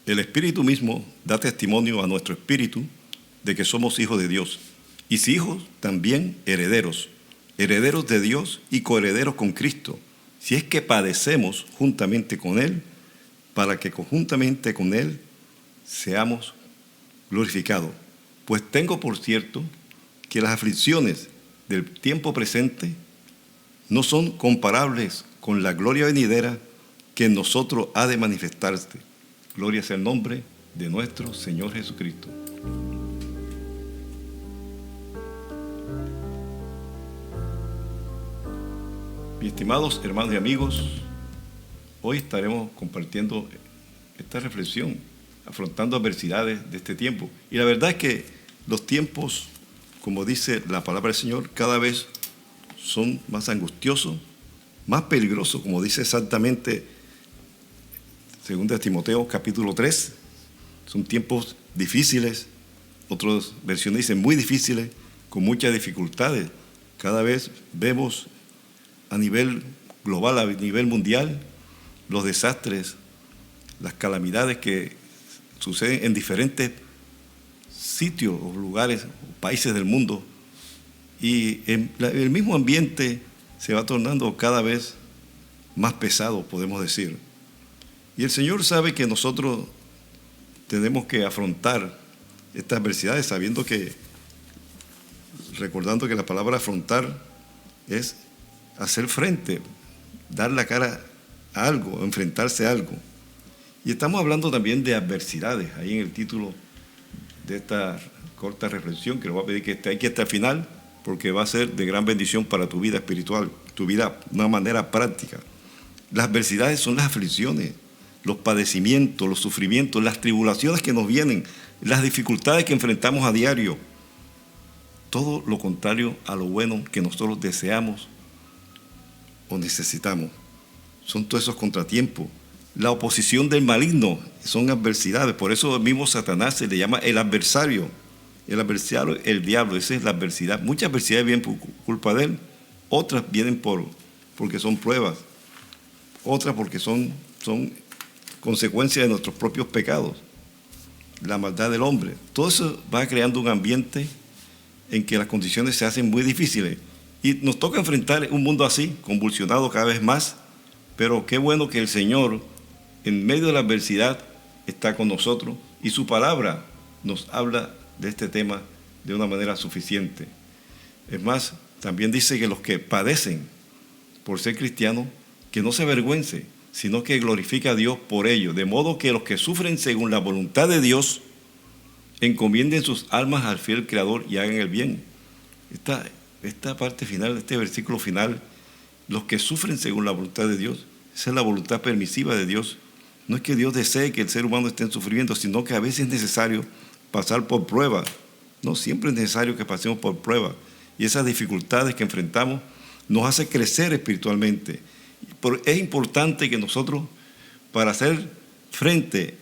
El Espíritu mismo da testimonio a nuestro espíritu de que somos hijos de Dios. Y si hijos, también herederos, herederos de Dios y coherederos con Cristo, si es que padecemos juntamente con Él, para que conjuntamente con Él seamos glorificados. Pues tengo por cierto que las aflicciones del tiempo presente no son comparables con la gloria venidera que en nosotros ha de manifestarse. Gloria sea el nombre de nuestro Señor Jesucristo. Mis estimados hermanos y amigos, hoy estaremos compartiendo esta reflexión, afrontando adversidades de este tiempo. Y la verdad es que los tiempos, como dice la palabra del Señor, cada vez son más angustiosos, más peligrosos, como dice exactamente 2 Timoteo capítulo 3. Son tiempos difíciles, otras versiones dicen muy difíciles, con muchas dificultades. Cada vez vemos a nivel global, a nivel mundial, los desastres, las calamidades que suceden en diferentes sitios o lugares, o países del mundo. Y el mismo ambiente se va tornando cada vez más pesado, podemos decir. Y el Señor sabe que nosotros tenemos que afrontar estas adversidades recordando que la palabra afrontar es hacer frente, dar la cara a algo, enfrentarse a algo. Y estamos hablando también de adversidades, ahí en el título de esta corta reflexión, que le voy a pedir que esté aquí hasta el final, porque va a ser de gran bendición para tu vida espiritual, tu vida de una manera práctica. Las adversidades son las aflicciones, los padecimientos, los sufrimientos, las tribulaciones que nos vienen, las dificultades que enfrentamos a diario. Todo lo contrario a lo bueno que nosotros deseamos o necesitamos. Son todos esos contratiempos. La oposición del maligno son adversidades. Por eso mismo Satanás se le llama el adversario. El adversario, el diablo, esa es la adversidad. Muchas adversidades vienen por culpa de él, otras vienen porque son pruebas, otras porque son consecuencia de nuestros propios pecados, la maldad del hombre. Todo eso va creando un ambiente en que las condiciones se hacen muy difíciles y nos toca enfrentar un mundo así, convulsionado cada vez más, pero qué bueno que el Señor en medio de la adversidad está con nosotros y su palabra nos habla de este tema de una manera suficiente. Es más, también dice que los que padecen por ser cristianos, que no se avergüencen, sino que glorifique a Dios por ello, de modo que los que sufren según la voluntad de Dios encomienden sus almas al fiel Creador y hagan el bien. Esta parte final, este versículo final, los que sufren según la voluntad de Dios, esa es la voluntad permisiva de Dios. No es que Dios desee que el ser humano esté en sufrimiento, sino que a veces es necesario pasar por pruebas. No siempre es necesario que pasemos por pruebas. Y esas dificultades que enfrentamos nos hacen crecer espiritualmente. Es importante que nosotros, para hacer frente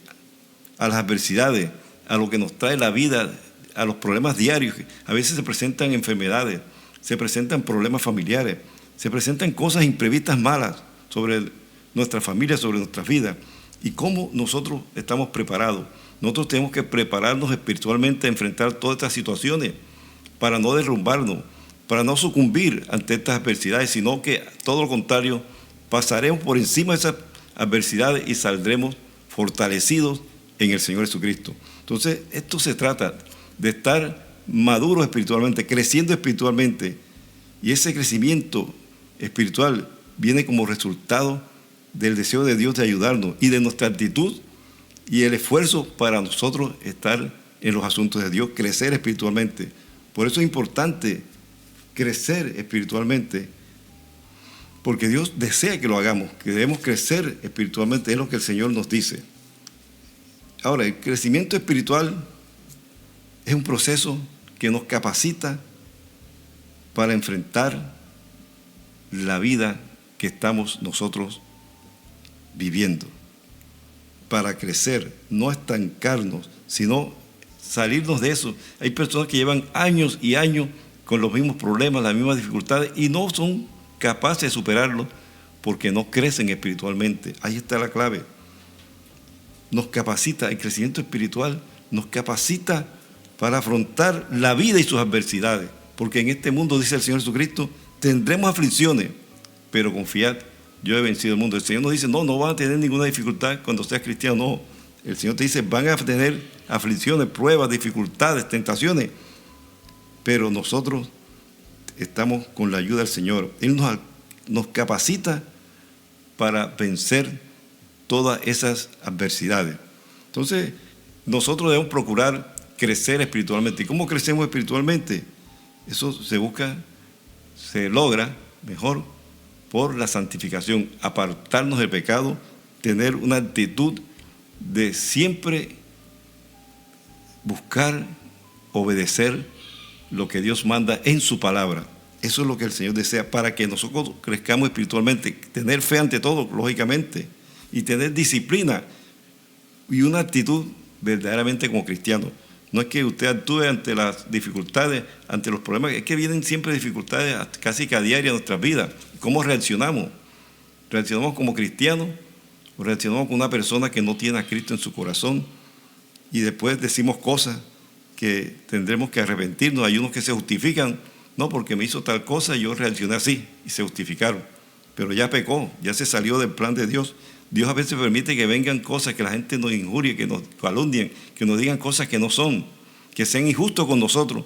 a las adversidades, a lo que nos trae la vida, a los problemas diarios, a veces se presentan enfermedades, se presentan problemas familiares, se presentan cosas imprevistas malas sobre nuestra familia, sobre nuestras vidas. ¿Y cómo nosotros estamos preparados? Nosotros tenemos que prepararnos espiritualmente a enfrentar todas estas situaciones para no derrumbarnos, para no sucumbir ante estas adversidades, sino que todo lo contrario, pasaremos por encima de esas adversidades y saldremos fortalecidos en el Señor Jesucristo. Entonces, esto se trata de estar maduros espiritualmente, creciendo espiritualmente, y ese crecimiento espiritual viene como resultado del deseo de Dios de ayudarnos y de nuestra actitud y el esfuerzo para nosotros estar en los asuntos de Dios, crecer espiritualmente. Por eso es importante crecer espiritualmente, porque Dios desea que lo hagamos, que debemos crecer espiritualmente, es lo que el Señor nos dice. Ahora, el crecimiento espiritual es un proceso que nos capacita para enfrentar la vida que estamos nosotros viviendo, para crecer, no estancarnos, sino salirnos de eso. Hay personas que llevan años y años con los mismos problemas, las mismas dificultades y no son capaces de superarlo porque no crecen espiritualmente. Ahí está la clave. nos capacita, el crecimiento espiritual nos capacita para afrontar la vida y sus adversidades. Porque en este mundo, dice el Señor Jesucristo, tendremos aflicciones, pero confiad, yo he vencido el mundo. El Señor nos dice, no van a tener ninguna dificultad cuando seas cristiano, no. El Señor te dice, van a tener aflicciones, pruebas, dificultades, tentaciones, pero nosotros estamos con la ayuda del Señor. Él nos capacita para vencer todas esas adversidades. Entonces, nosotros debemos procurar crecer espiritualmente. ¿Y cómo crecemos espiritualmente? Eso se logra mejor por la santificación, apartarnos del pecado, tener una actitud de siempre buscar, obedecer lo que Dios manda en su palabra. Eso es lo que el Señor desea para que nosotros crezcamos espiritualmente. Tener fe ante todo, lógicamente, y tener disciplina y una actitud verdaderamente como cristiano. No es que usted actúe ante las dificultades, ante los problemas, es que vienen siempre dificultades casi que a diario en nuestras vidas. ¿Cómo reaccionamos? ¿Reaccionamos como cristianos o reaccionamos como una persona que no tiene a Cristo en su corazón? Y después decimos cosas que tendremos que arrepentirnos. Hay unos que se justifican, no, porque me hizo tal cosa y yo reaccioné así, y se justificaron. Pero ya pecó, ya se salió del plan de Dios. Dios a veces permite que vengan cosas, que la gente nos injurie, que nos calumnien, que nos digan cosas que no son, que sean injustos con nosotros.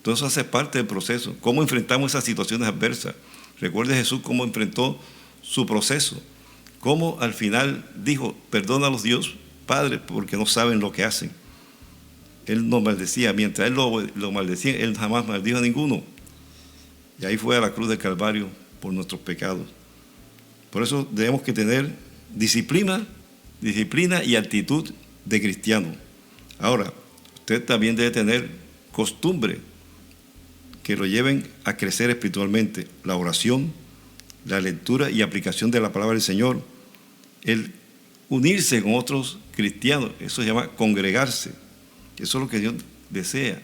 Todo eso hace parte del proceso. ¿Cómo enfrentamos esas situaciones adversas? Recuerde Jesús cómo enfrentó su proceso. Cómo al final dijo, perdónalos Dios, Padre, porque no saben lo que hacen. Él no maldecía. Mientras él lo maldecía, él jamás maldijo a ninguno. Y ahí fue a la cruz del Calvario por nuestros pecados. Por eso debemos que tener disciplina y actitud de cristiano. Ahora, usted también debe tener costumbre que lo lleven a crecer espiritualmente. La oración, la lectura y aplicación de la palabra del Señor, el unirse con otros cristianos, eso se llama congregarse. Eso es lo que Dios desea.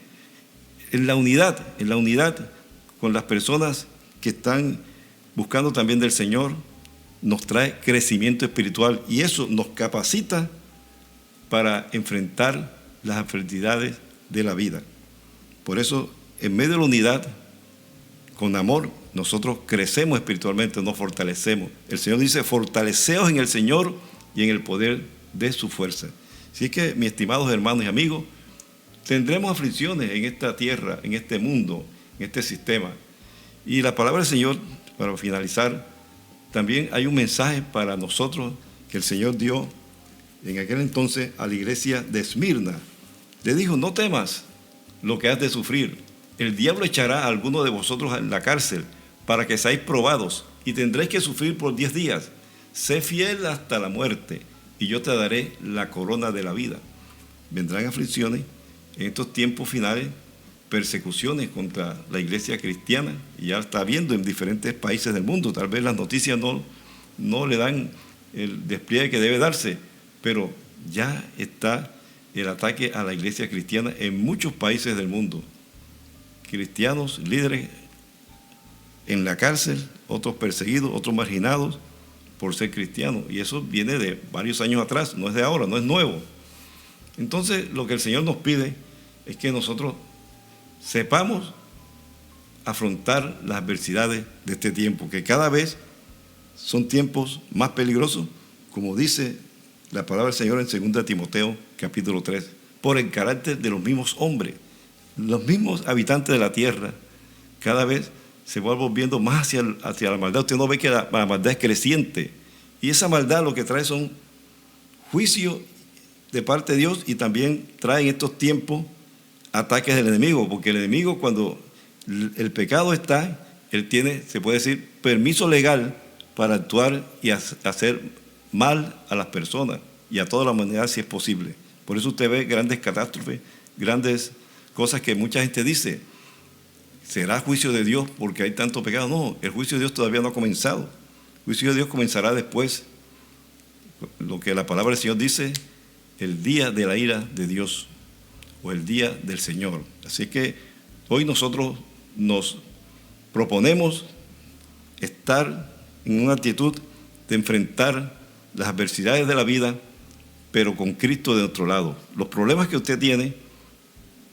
En la unidad con las personas que están buscando también del Señor, nos trae crecimiento espiritual y eso nos capacita para enfrentar las adversidades de la vida. Por eso, en medio de la unidad, con amor, nosotros crecemos espiritualmente, nos fortalecemos. El Señor dice, fortaleceos en el Señor y en el poder de su fuerza. Así que, mis estimados hermanos y amigos, tendremos aflicciones en esta tierra, en este mundo, en este sistema. Y la palabra del Señor, para finalizar, también hay un mensaje para nosotros que el Señor dio en aquel entonces a la iglesia de Esmirna. Le dijo, no temas lo que has de sufrir. El diablo echará a alguno de vosotros en la cárcel para que seáis probados y tendréis que sufrir por 10 días. Sé fiel hasta la muerte y yo te daré la corona de la vida. Vendrán aflicciones en estos tiempos finales, persecuciones contra la iglesia cristiana, y ya está habiendo en diferentes países del mundo. Tal vez las noticias no le dan el despliegue que debe darse, pero ya está el ataque a la iglesia cristiana en muchos países del mundo. Cristianos, líderes en la cárcel, otros perseguidos, otros marginados por ser cristianos, y eso viene de varios años atrás, no es de ahora, no es nuevo. Entonces, lo que el Señor nos pide es que nosotros sepamos afrontar las adversidades de este tiempo, que cada vez son tiempos más peligrosos, como dice la palabra del Señor en 2 Timoteo capítulo 3, por el carácter de los mismos hombres. Los mismos habitantes de la tierra cada vez se van volviendo más hacia la maldad. Usted no ve que la maldad es creciente, y esa maldad lo que trae son juicios de parte de Dios, y también trae en estos tiempos ataques del enemigo, porque el enemigo, cuando el pecado está, él tiene, se puede decir, permiso legal para actuar y hacer mal a las personas y a toda la humanidad si es posible. Por eso usted ve grandes catástrofes, grandes cosas que mucha gente dice, ¿será juicio de Dios porque hay tanto pecado? No, el juicio de Dios todavía no ha comenzado. El juicio de Dios comenzará después. Lo que la palabra del Señor dice, el día de la ira de Dios, o el día del Señor. Así que hoy nosotros nos proponemos estar en una actitud de enfrentar las adversidades de la vida pero con Cristo de nuestro lado. Los problemas que usted tiene,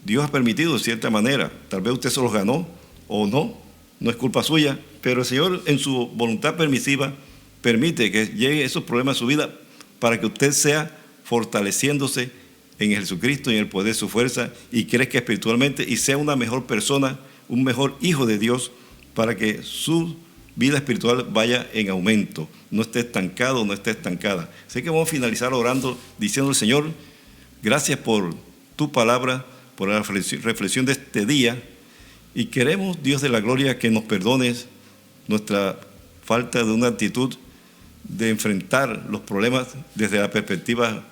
Dios ha permitido de cierta manera. Tal vez usted se los ganó o no, no es culpa suya, pero el Señor en su voluntad permisiva permite que lleguen esos problemas a su vida para que usted sea fortaleciéndose en Jesucristo y en el poder de su fuerza y crezca espiritualmente y sea una mejor persona, un mejor hijo de Dios, para que su vida espiritual vaya en aumento, no esté estancado, no esté estancada. Así que vamos a finalizar orando, diciendo al Señor, gracias por tu palabra, por la reflexión de este día, y queremos, Dios de la gloria, que nos perdones nuestra falta de una actitud de enfrentar los problemas desde la perspectiva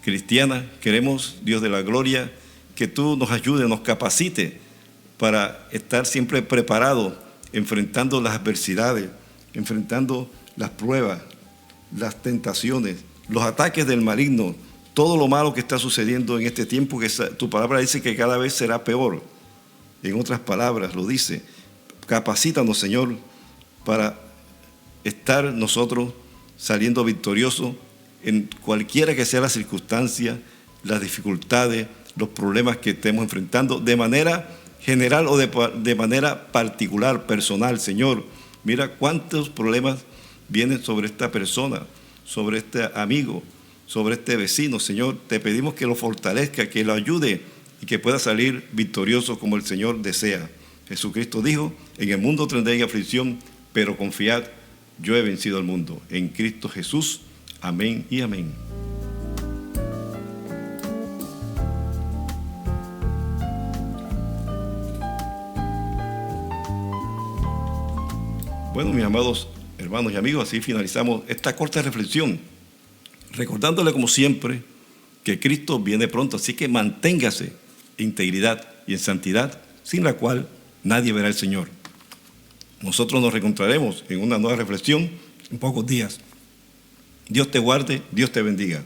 cristiana. Queremos, Dios de la gloria, que tú nos ayudes, nos capacite para estar siempre preparados, enfrentando las adversidades, enfrentando las pruebas, las tentaciones, los ataques del maligno, todo lo malo que está sucediendo en este tiempo, que tu palabra dice que cada vez será peor. En otras palabras lo dice. Capacítanos, Señor, para estar nosotros saliendo victoriosos en cualquiera que sea la circunstancia, las dificultades, los problemas que estemos enfrentando, de manera general o de manera particular, personal. Señor, mira cuántos problemas vienen sobre esta persona, sobre este amigo, sobre este vecino. Señor, te pedimos que lo fortalezca, que lo ayude y que pueda salir victorioso como el Señor desea. Jesucristo dijo, en el mundo tendréis aflicción, pero confiad, yo he vencido al mundo. En Cristo Jesús. Amén y amén. Bueno, mis amados hermanos y amigos, así finalizamos esta corta reflexión, recordándole como siempre que Cristo viene pronto, así que manténgase en integridad y en santidad, sin la cual nadie verá al Señor. Nosotros nos reencontraremos en una nueva reflexión en pocos días. Dios te guarde, Dios te bendiga.